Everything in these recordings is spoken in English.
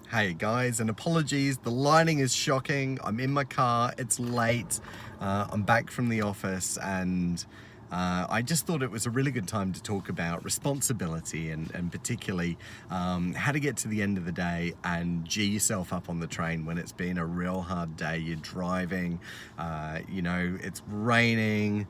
Hey guys, and apologies, the lighting is shocking. I'm in my car, it's late, I'm back from the office, and I just thought it was a really good time to talk about responsibility and particularly how to get to the end of the day and G yourself up on the train when it's been a real hard day. You're driving, it's raining,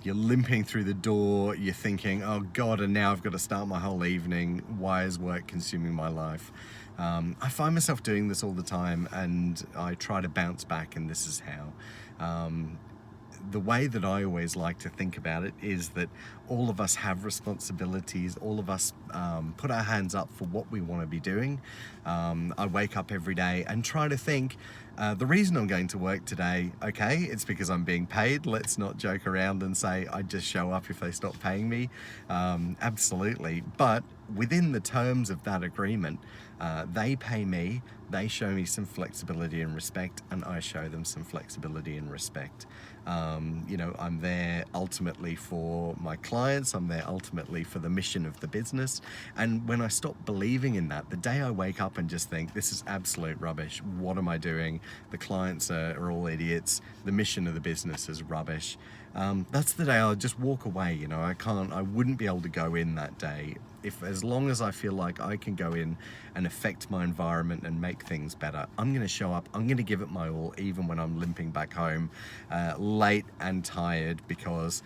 you're limping through the door, you're thinking, oh God, and now I've got to start my whole evening. Why is work consuming my life? I find myself doing this all the time, and I try to bounce back, and this is how. The way that I always like to think about it is that all of us have responsibilities, all of us put our hands up for what we want to be doing. I wake up every day and try to think, the reason I'm going to work today, okay, it's because I'm being paid. Let's not joke around and say I just show up if they stop paying me. Absolutely. But within the terms of that agreement, they pay me, they show me some flexibility and respect, and I show them some flexibility and respect. I'm there ultimately for my clients, I'm there ultimately for the mission of the business. And when I stop believing in that, the day I wake up and just think, this is absolute rubbish, what am I doing? The clients are all idiots, the mission of the business is rubbish. That's the day I'll just walk away. I wouldn't be able to go in that day as long as I feel like I can go in and affect my environment and make things better. I'm going to show up, I'm going to give it my all, even when I'm limping back home late and tired, because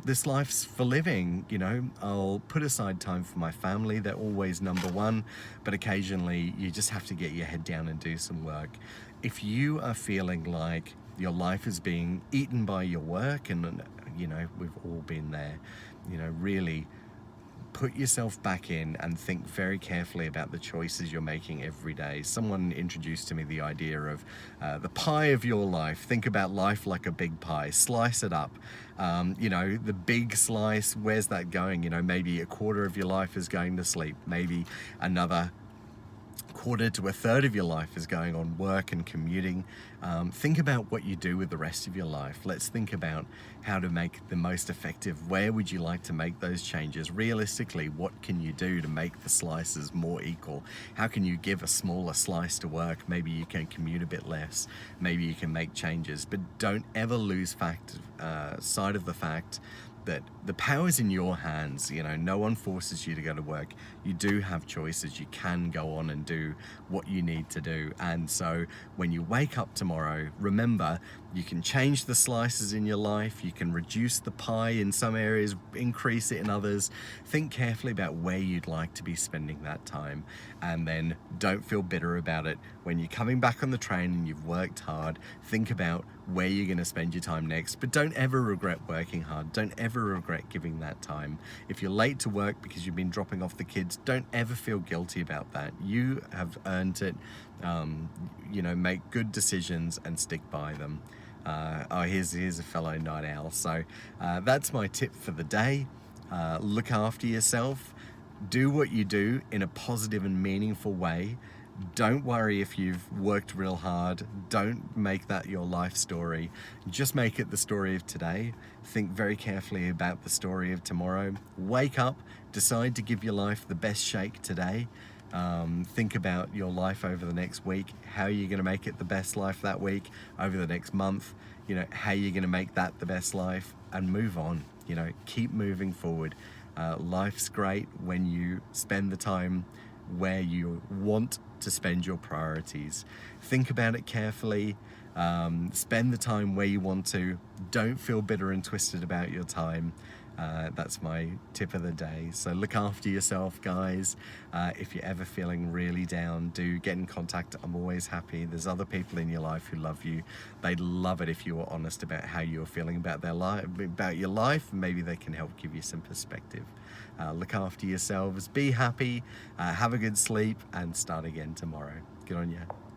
this life's for living. I'll put aside time for my family, they're always number one, but occasionally you just have to get your head down and do some work. If you are feeling like your life is being eaten by your work, and we've all been there, really put yourself back in and think very carefully about the choices you're making every day. Someone introduced to me the idea of the pie of your life. Think about life like a big pie. Slice it up. The big slice, where's that going? Maybe a quarter of your life is going to sleep. Maybe another quarter to a third of your life is going on work and commuting. Think about what you do with the rest of your life. Let's think about how to make the most effective. Where would you like to make those changes? Realistically, what can you do to make the slices more equal? How can you give a smaller slice to work? Maybe you can commute a bit less. Maybe you can make changes, but don't ever lose sight of the fact that the power's in your hands. No one forces you to go to work. You do have choices. You can go on and do what you need to do. And so when you wake up tomorrow, remember, you can change the slices in your life. You can reduce the pie in some areas, increase it in others. Think carefully about where you'd like to be spending that time, and then don't feel bitter about it. When you're coming back on the train and you've worked hard, think about where you're going to spend your time next. But don't ever regret working hard. Don't ever regret giving that time. If you're late to work because you've been dropping off the kids, don't ever feel guilty about that. You have earned it. Make good decisions and stick by them. Here's a fellow night owl. So that's my tip for the day. Look after yourself. Do what you do in a positive and meaningful way. Don't worry if you've worked real hard. Don't make that your life story. Just make it the story of today. Think very carefully about the story of tomorrow. Wake up, decide to give your life the best shake today. Think about your life over the next week, how you're going to make it the best life that week, over the next month, how you're going to make that the best life, and move on. Keep moving forward. Life's great when you spend the time where you want to spend your priorities. Think about it carefully. Spend the time where you want to. Don't feel bitter and twisted about your time. That's my tip of the day. So look after yourself, guys. If you're ever feeling really down, do get in contact. I'm always happy. There's other people in your life who love you. They'd love it if you were honest about how you're feeling about about your life. Maybe they can help give you some perspective. Look after yourselves. Be happy. Have a good sleep, and start again tomorrow. Good on you.